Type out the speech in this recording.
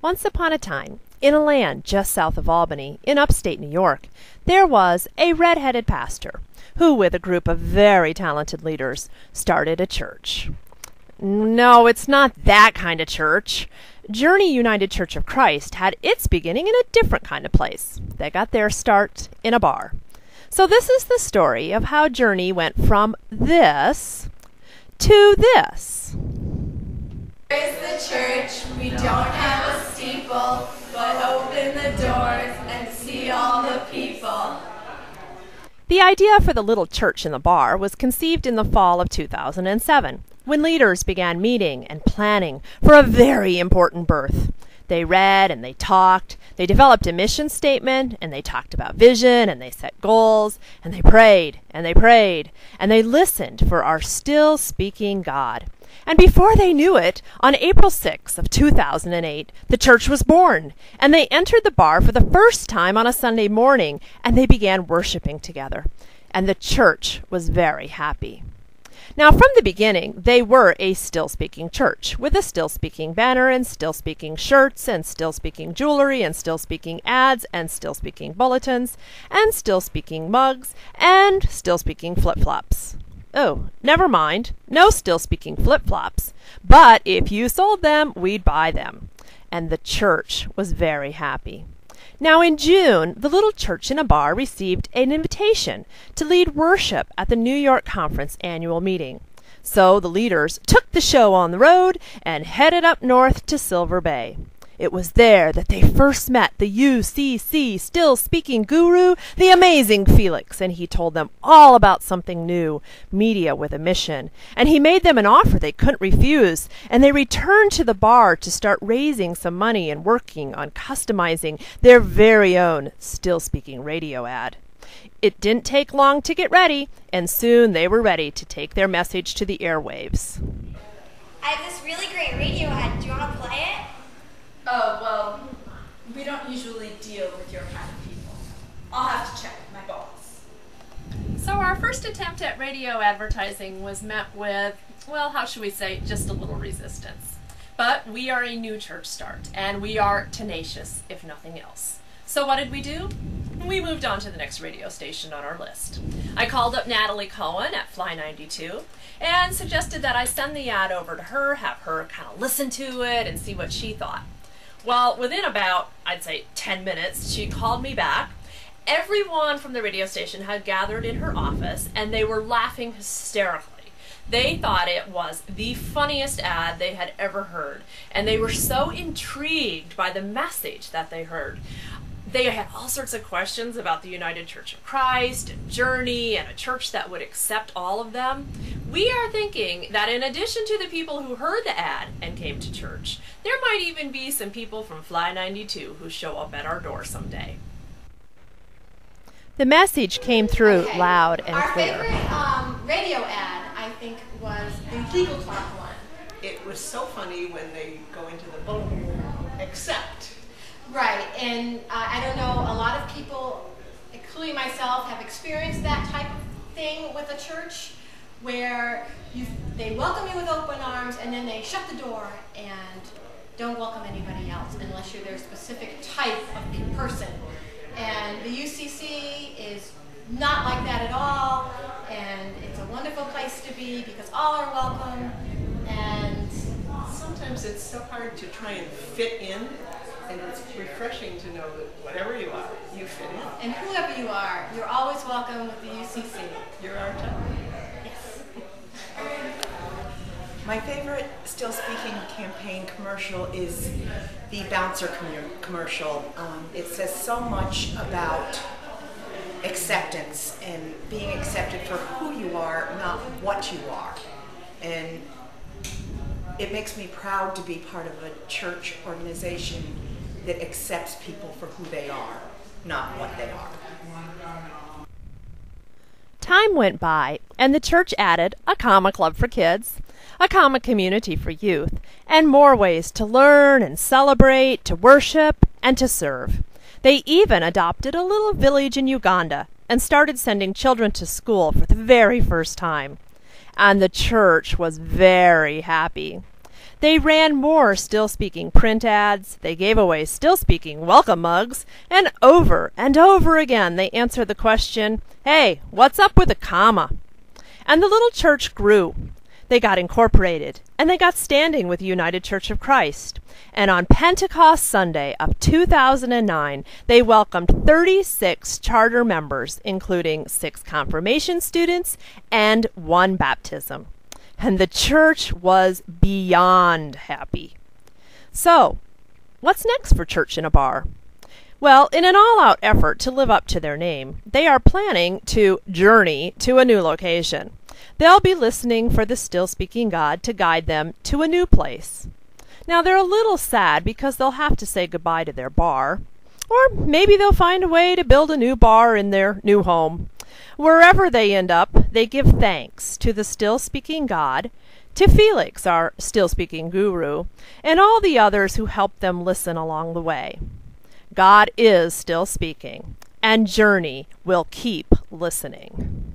Once upon a time, in a land just south of Albany, in upstate New York, there was a red-headed pastor who, with a group of very talented leaders, started a church. No, it's not that kind of church. Journey United Church of Christ had its beginning in a different kind of place. They got their start in a bar. So this is the story of how Journey went from this to this. Here's the church, we don't have a steeple, but open the doors and see all the people. The idea for the little church in the bar was conceived in the fall of 2007, when leaders began meeting and planning for a very important birth. They read and they talked, they developed a mission statement, and they talked about vision, and they set goals, and they prayed, and they prayed, and they listened for our still speaking God. And before they knew it, on April 6th of 2008, the church was born, and they entered the bar for the first time on a Sunday morning, and they began worshiping together. And the church was very happy. Now, from the beginning, they were a still-speaking church, with a still-speaking banner, and still-speaking shirts, and still-speaking jewelry, and still-speaking ads, and still-speaking bulletins, and still-speaking mugs, and still-speaking flip-flops. Oh, never mind, no still-speaking flip-flops, but if you sold them, we'd buy them. And the church was very happy. Now in June, the little church in a bar received an invitation to lead worship at the New York Conference annual meeting. So the leaders took the show on the road and headed up north to Silver Bay. It was there that they first met the UCC Still Speaking guru, the amazing Felix, and he told them all about something new, media with a mission. And he made them an offer they couldn't refuse, and they returned to the bar to start raising some money and working on customizing their very own Still Speaking radio ad. It didn't take long to get ready, and soon they were ready to take their message to the airwaves. I have this really great radio ad. Do you want to play it? Oh, well, we don't usually deal with your kind of people. I'll have to check with my boss. So our first attempt at radio advertising was met with, well, how should we say, just a little resistance. But we are a new church start, and we are tenacious, if nothing else. So what did we do? We moved on to the next radio station on our list. I called up Natalie Cohen at Fly 92 and suggested that I send the ad over to her, have her kind of listen to it and see what she thought. Well, within about, I'd say, 10 minutes, she called me back. Everyone from the radio station had gathered in her office, and they were laughing hysterically. They thought it was the funniest ad they had ever heard, and they were so intrigued by the message that they heard. They had all sorts of questions about the United Church of Christ, and Journey, and a church that would accept all of them. We are thinking that in addition to the people who heard the ad and came to church, there might even be some people from Fly 92 who show up at our door someday. The message came through loud and Our clear. favorite radio ad, I think, was the Legal Talk one. It was so funny when they go into the bulletin room, except. Right, and I don't know, a lot of people, including myself, have experienced that type of thing with a church where they welcome you with open arms and then they shut the door and don't welcome anybody else unless you're their specific type of person. And the UCC is not like that at all, and it's a wonderful place to be because all are welcome. And Sometimes it's so hard to try and fit in, and it's refreshing to know that whatever you are, you fit in. and whoever you are, you're always welcome with the UCC. You're our type. Yes. My favorite Still Speaking Campaign commercial is the bouncer commercial. It says so much about acceptance and being accepted for who you are, not what you are. And it makes me proud to be part of a church organization that accepts people for who they are, not what they are. Time went by, and the church added a comma club for kids, a comma community for youth, and more ways to learn and celebrate, to worship, and to serve. They even adopted a little village in Uganda and started sending children to school for the very first time. And the church was very happy. They ran more Still Speaking print ads, they gave away Still Speaking welcome mugs, and over again they answered the question, "Hey, what's up with a comma?" And the little church grew. They got incorporated, and they got standing with the United Church of Christ. And on Pentecost Sunday of 2009, they welcomed 36 charter members, including 6 confirmation students and 1 baptism. And the church was beyond happy. So, what's next for Church in a Bar? Well, in an all-out effort to live up to their name, they are planning to journey to a new location. They'll be listening for the Still Speaking God to guide them to a new place. Now, they're a little sad because they'll have to say goodbye to their bar. Or maybe they'll find a way to build a new bar in their new home. Wherever they end up, they give thanks to the Still Speaking God, to Felix, our Still Speaking guru, and all the others who helped them listen along the way. God is still speaking, and Journey will keep listening.